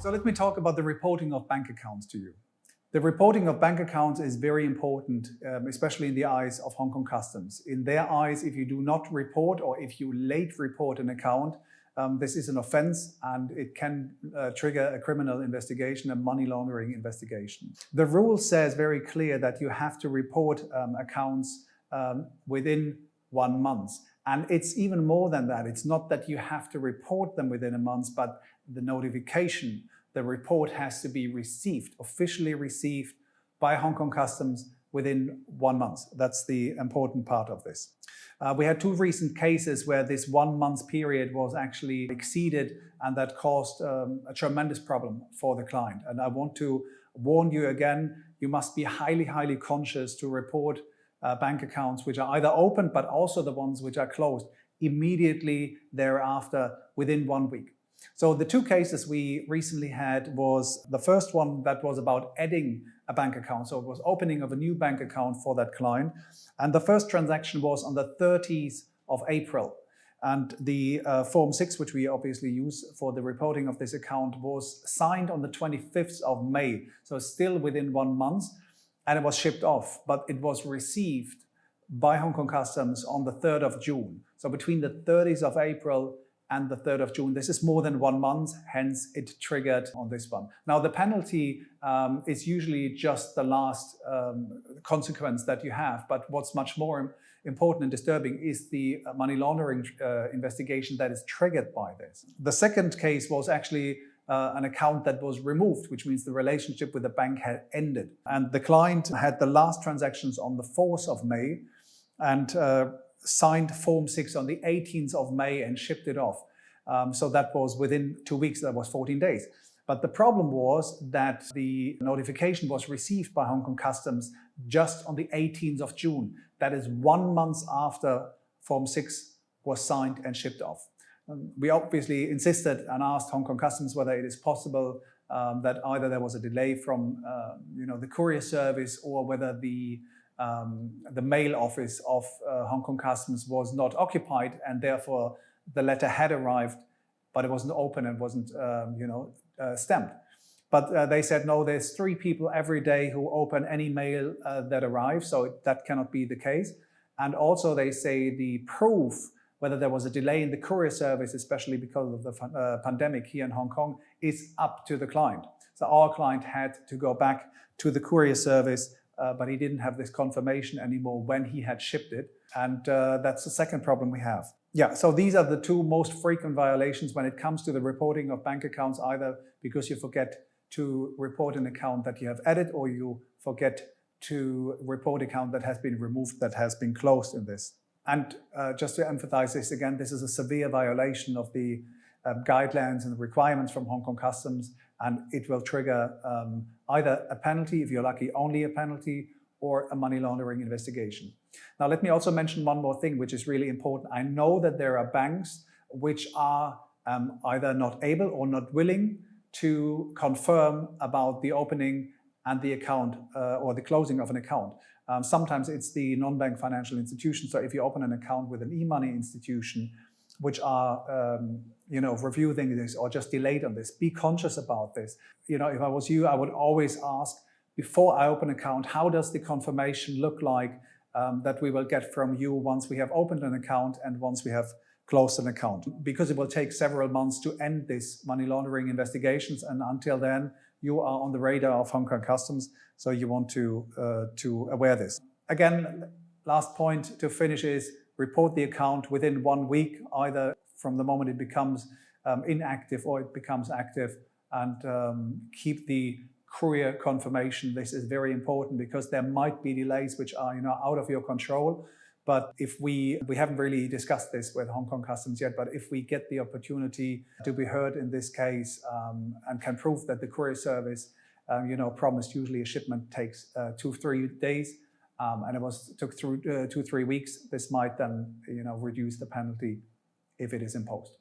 So let me talk about the reporting of bank accounts to you. The reporting of bank accounts is very important, especially in the eyes of Hong Kong Customs. In their eyes, if you do not report or if you late report an account, this is an offense and it can trigger a criminal investigation, a money laundering investigation. The rule says very clear that you have to report accounts within 1 month. And it's even more than that. It's not that you have to report them within a month, but the notification, the report has to be received, officially received by Hong Kong Customs within 1 month. That's the important part of this. We had 2 recent cases where this 1 month period was actually exceeded, and that caused a tremendous problem for the client. And I want to warn you again, you must be highly conscious to report bank accounts which are either open, but also the ones which are closed immediately thereafter within 1 week. So the 2 cases we recently had was the first one that was about adding a bank account. So it was opening of a new bank account for that client. And the first transaction was on the 30th of April. And the Form 6, which we obviously use for the reporting of this account, was signed on the 25th of May. So still within 1 month. And it was shipped off, but it was received by Hong Kong Customs on the 3rd of June. So between the 30th of April and the 3rd of June, this is more than 1 month, hence it triggered on this one. Now the penalty is usually just the last consequence that you have, but what's much more important and disturbing is the money laundering investigation that is triggered by this. The second case was actually an account that was removed, which means the relationship with the bank had ended. And the client had the last transactions on the 4th of May and signed Form 6 on the 18th of May and shipped it off. So that was within 2 weeks, that was 14 days. But the problem was that the notification was received by Hong Kong Customs just on the 18th of June. That is 1 month after Form 6 was signed and shipped off. We obviously insisted and asked Hong Kong Customs whether it is possible that either there was a delay from the courier service or whether the mail office of Hong Kong Customs was not occupied and therefore the letter had arrived, but it wasn't open and wasn't stamped. But they said, no, there's 3 people every day who open any mail that arrives, so that cannot be the case. And also they say the proof whether there was a delay in the courier service, especially because of the pandemic here in Hong Kong, is up to the client. So our client had to go back to the courier service, but he didn't have this confirmation anymore when he had shipped it. And that's the second problem we have. Yeah, so these are the 2 most frequent violations when it comes to the reporting of bank accounts, either because you forget to report an account that you have added or you forget to report an account that has been removed, that has been closed in this. And just to emphasize this again, this is a severe violation of the guidelines and requirements from Hong Kong Customs, and it will trigger either a penalty, if you're lucky, only a penalty, or a money laundering investigation. Now, let me also mention one more thing, which is really important. I know that there are banks which are either not able or not willing to confirm about the opening and the account or the closing of an account. Sometimes it's the non-bank financial institution. So if you open an account with an e-money institution, which are reviewing this or just delayed on this, be conscious about this. If I was you, I would always ask before I open an account, how does the confirmation look like that we will get from you once we have opened an account and once we have closed an account? Because it will take several months to end this money laundering investigations, and until then, you are on the radar of Hong Kong Customs, so you want to aware this. Again, last point to finish is report the account within 1 week, either from the moment it becomes inactive or it becomes active, and keep the courier confirmation. This is very important because there might be delays which are out of your control. But if we haven't really discussed this with Hong Kong Customs yet, but if we get the opportunity to be heard in this case and can prove that the courier service, promised usually a shipment takes 2-3 days, and it took through 2-3 weeks, this might then, reduce the penalty if it is imposed.